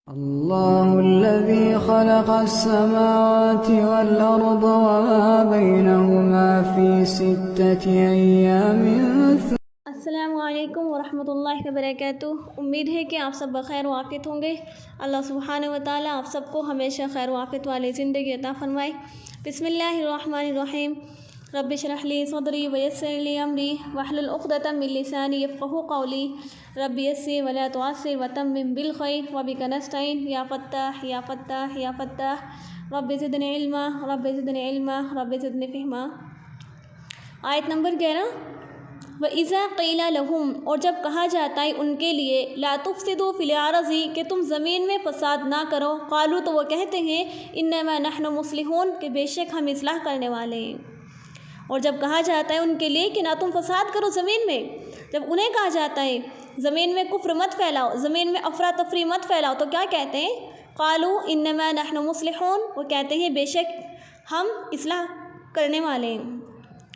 الله الذي خلق السماوات والأرض وما بينهما في 6 أيام. السلام علیکم ورحمۃ اللہ وبرکاتہ. امید ہے کہ آپ سب بخیر و عافیت ہوں گے. اللہ سبحانہ و تعالیٰ آپ سب کو ہمیشہ خیر و عافیت والی زندگی عطا فرمائے. بسم اللہ الرحمن الرحیم. رب اشرح لی صدری ویسر لی امری واحلل عقدۃ من لسانی یفقہوا قولی. رب یسر ولا تعسر وتمم بالخیر وبک نستعین یا فتاح یا فتاح یا فتاح. رب زدنی علما رب زدنی علما رب زدنی فہما. آیت نمبر 11. وَإِذَا قِيلَ لَهُمْ، اور جب کہا جاتا ہے ان کے لیے، لا تفسدوا فی الارض، کہ تم زمین میں فساد نہ کرو. قالوا، تو وہ کہتے ہیں، انما نحن مصلحون، کہ بے شک ہم اصلاح کرنے والے ہیں. اور جب کہا جاتا ہے ان کے لیے کہ نہ تم فساد کرو زمین میں، جب انہیں کہا جاتا ہے زمین میں کفر مت پھیلاؤ، زمین میں افراتفری مت پھیلاؤ، تو کیا کہتے ہیں؟ قالوا انما نحن مصلحون، وہ کہتے ہیں بے شک ہم اصلاح کرنے والے ہیں.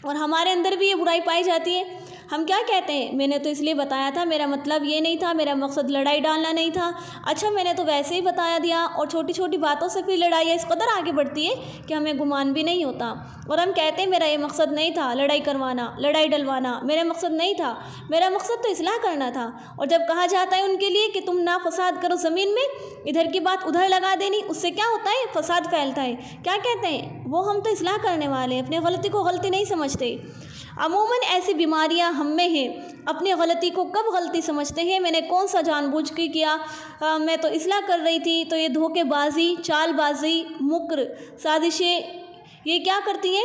اور ہمارے اندر بھی یہ برائی پائی جاتی ہے. ہم کیا کہتے ہیں؟ میں نے تو اس لیے بتایا تھا، میرا مطلب یہ نہیں تھا، میرا مقصد لڑائی ڈالنا نہیں تھا. اچھا، میں نے تو ویسے ہی بتایا دیا. اور چھوٹی چھوٹی باتوں سے پھر لڑائیاں اس قدر آگے بڑھتی ہے کہ ہمیں گمان بھی نہیں ہوتا. اور ہم کہتے ہیں میرا یہ مقصد نہیں تھا لڑائی کروانا، لڑائی ڈلوانا، میرا مقصد نہیں تھا، میرا مقصد تو اصلاح کرنا تھا. اور جب کہا جاتا ہے ان کے لیے کہ تم نہ فساد کرو زمین میں، ادھر کی بات ادھر لگا دینی، اس سے کیا ہوتا ہے؟ فساد پھیلتا ہے. کیا کہتے ہیں وہ؟ ہم تو اصلاح کرنے والے ہیں، اپنی غلطی کو غلطی نہیں سمجھتے. عموماً ایسی بیماریاں ہم میں ہیں. اپنی غلطی کو کب غلطی سمجھتے ہیں؟ میں نے کون سا جان بوجھ کے کیا، میں تو اصلاح کر رہی تھی. تو یہ دھوکے بازی، چال بازی، مکر، سازشیں، یہ کیا کرتی ہیں؟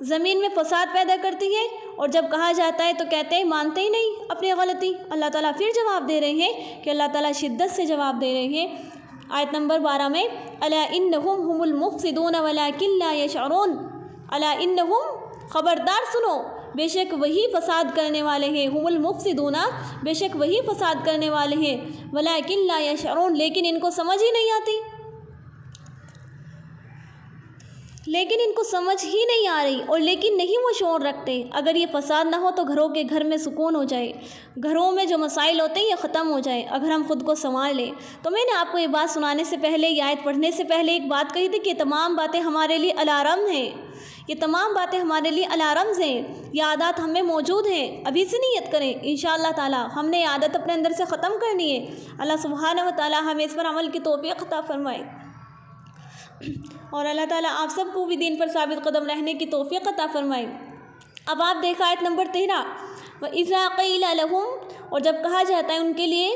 زمین میں فساد پیدا کرتی ہے. اور جب کہا جاتا ہے تو کہتے ہیں مانتے ہی نہیں اپنی غلطی. اللہ تعالیٰ پھر جواب دے رہے ہیں کہ اللہ تعالیٰ شدت سے جواب دے رہے ہیں. آیت نمبر 12 میں، الا انہم هم المفسدون ولکن لا یشعرون. الا انہم، خبردار سنو، بے شک وہی فساد کرنے والے ہیں. هم المفسدون، بے شک وہی فساد کرنے والے ہیں. ولکن لا یشعرون، لیکن ان کو سمجھ ہی نہیں آتی. لیکن ان کو سمجھ ہی نہیں آ رہی، اور لیکن نہیں وہ شعور رکھتے. اگر یہ فساد نہ ہو تو گھروں کے گھر میں سکون ہو جائے، گھروں میں جو مسائل ہوتے ہیں یہ ختم ہو جائے اگر ہم خود کو سنبھال لیں. تو میں نے آپ کو یہ بات سنانے سے پہلے، یہ آیت پڑھنے سے پہلے ایک بات کہی تھی کہ یہ تمام باتیں ہمارے لیے الارم ہیں. یہ تمام باتیں ہمارے لیے الارمز ہیں. یہ عادات ہم میں موجود ہیں. ابھی سے نیت کریں انشاءاللہ تعالیٰ ہم نے یہ عادت اپنے اندر سے ختم کرنی ہے. اللہ سبحانہ و تعالیٰ ہمیں اس پر عمل کی توفیق عطا فرمائے، اور اللہ تعالیٰ آپ سب کو بھی دین پر ثابت قدم رہنے کی توفیق عطا فرمائے. اب آپ دیکھا آیت نمبر 13. وَإِذَا قِيلَ لَهُمْ، اور جب کہا جاتا ہے ان کے لیے،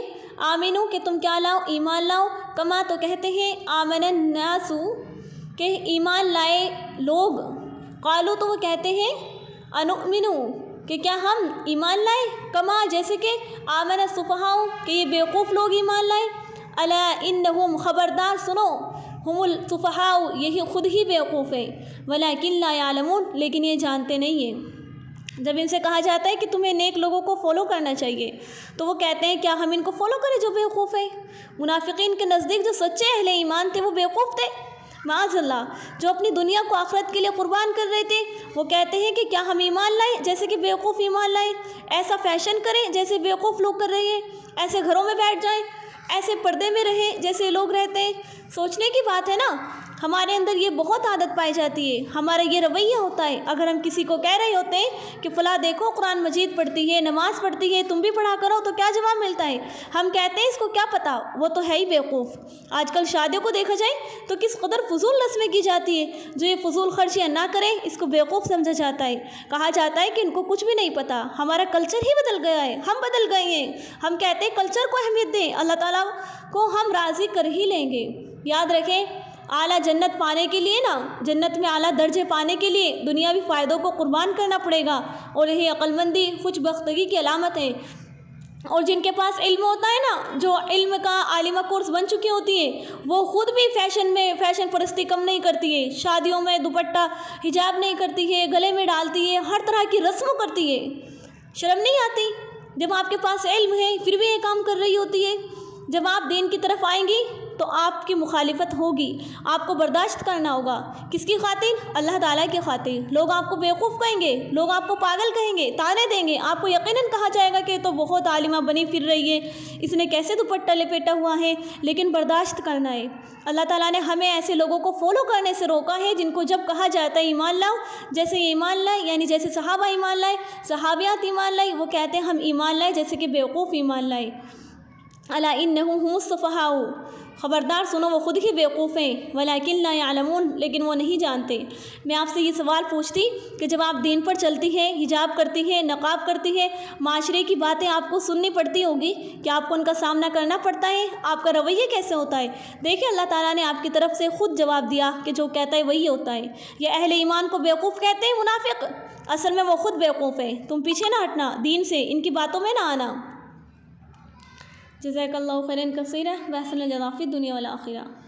آمنو، کہ تم کیا لاؤ؟ ایمان لاؤ. کما، تو کہتے ہیں، آمن الناس، کہ ایمان لائے لوگ. قالو، تو وہ کہتے ہیں، انؤمنو، کہ کیا ہم ایمان لائے؟ کما، جیسے کہ آمن السفہاء، کہ یہ بیوقوف لوگ ایمان لائے. الا انہم، خبردار سنو، ہم السفہاء، یہی خود ہی بیوقوف ہیں. ولکن لا یعلمون، لیکن یہ جانتے نہیں ہیں. جب ان سے کہا جاتا ہے کہ تمہیں نیک لوگوں کو فالو کرنا چاہیے، تو وہ کہتے ہیں کیا ہم ان کو فالو کریں جو بیوقوف ہیں؟ منافقین کے نزدیک جو سچے اہل ایمان تھے وہ بیوقوف تھے، معاذ اللہ. جو اپنی دنیا کو آخرت کے لیے قربان کر رہے تھے، وہ کہتے ہیں کہ کیا ہم ایمان لائیں جیسے کہ بیوقوف ایمان لائیں؟ ایسا فیشن کریں جیسے بیوقوف لوگ کر رہے ہیں؟ ایسے گھروں میں بیٹھ جائیں، ایسے پردے میں رہیں جیسے لوگ رہتے ہیں؟ سوچنے کی بات ہے نا. ہمارے اندر یہ بہت عادت پائی جاتی ہے، ہمارا یہ رویہ ہوتا ہے. اگر ہم کسی کو کہہ رہے ہوتے ہیں کہ فلاں دیکھو قرآن مجید پڑھتی ہے، نماز پڑھتی ہے، تم بھی پڑھا کرو، تو کیا جواب ملتا ہے؟ ہم کہتے ہیں اس کو کیا پتہ، وہ تو ہے ہی بیوقوف. آج کل شادیوں کو دیکھا جائے تو کس قدر فضول رسمیں کی جاتی ہے. جو یہ فضول خرچیاں نہ کرے اس کو بیوقوف سمجھا جاتا ہے. کہا جاتا ہے کہ ان کو کچھ بھی نہیں پتہ. ہمارا کلچر ہی بدل گیا ہے، ہم بدل گئے ہیں. ہم کہتے ہیں کلچر کو اہمیت دیں، اللہ تعالیٰ کو ہم راضی کر ہی لیں گے. یاد رکھیں، اعلیٰ جنت پانے کے لیے نا، جنت میں اعلیٰ درجے پانے کے لیے دنیاوی فائدوں کو قربان کرنا پڑے گا. اور یہی عقلمندی، خوش بختگی کی علامت ہے. اور جن کے پاس علم ہوتا ہے نا، جو علم کا عالمہ کورس بن چکی ہوتی ہیں، وہ خود بھی فیشن پرستی کم نہیں کرتی ہے. شادیوں میں دوپٹہ حجاب نہیں کرتی ہے، گلے میں ڈالتی ہے، ہر طرح کی رسم کرتی ہے. شرم نہیں آتی؟ جب آپ کے پاس علم ہے پھر بھی یہ کام کر رہی ہوتی ہے. جب آپ دین کی طرف آئیں گی تو آپ کی مخالفت ہوگی، آپ کو برداشت کرنا ہوگا۔ کس کی خاطر؟ اللہ تعالیٰ کی خاطر۔ لوگ آپ کو بیوقوف کہیں گے، لوگ آپ کو پاگل کہیں گے، طعنے دیں گے، آپ کو یقیناً کہا جائے گا کہ تو بہت عالمہ بنی پھر رہی ہے، اس نے کیسے دوپٹہ لپیٹا ہوا ہے، لیکن برداشت کرنا ہے۔ اللہ تعالیٰ نے ہمیں ایسے لوگوں کو فالو کرنے سے روکا ہے جن کو جب کہا جاتا ہے ایمان لاؤ، جیسے یہ ایمان لائے، یعنی جیسے صحابہ ایمان لائے، صحابیات ایمان لائے، وہ کہتے ہیں ہم ایمان لائے جیسے کہ بیوقوف ایمان لائے۔ الا انہم هم السفہاء، خبردار سنو وہ خود ہی بیوقوف ہیں، ولکن لا یعلمون، لیکن وہ نہیں جانتے۔ میں آپ سے یہ سوال پوچھتی کہ جب آپ دین پر چلتی ہے، حجاب کرتی ہے، نقاب کرتی ہے، معاشرے کی باتیں آپ کو سننی پڑتی ہوگی، کہ آپ کو ان کا سامنا کرنا پڑتا ہے، آپ کا رویہ کیسے ہوتا ہے؟ دیکھیں اللہ تعالیٰ نے آپ کی طرف سے خود جواب دیا کہ جو کہتا ہے وہی ہوتا ہے۔ یہ اہل ایمان کو بیوقوف کہتے ہیں منافق، اصل میں وہ خود بیوقوف ہے۔ تم پیچھے نہ ہٹنا دین سے، ان کی باتوں میں نہ آنا۔ جزاک اللہ خیرا کثیرا، واحسن الجزاء فی الدنیا والآخرہ۔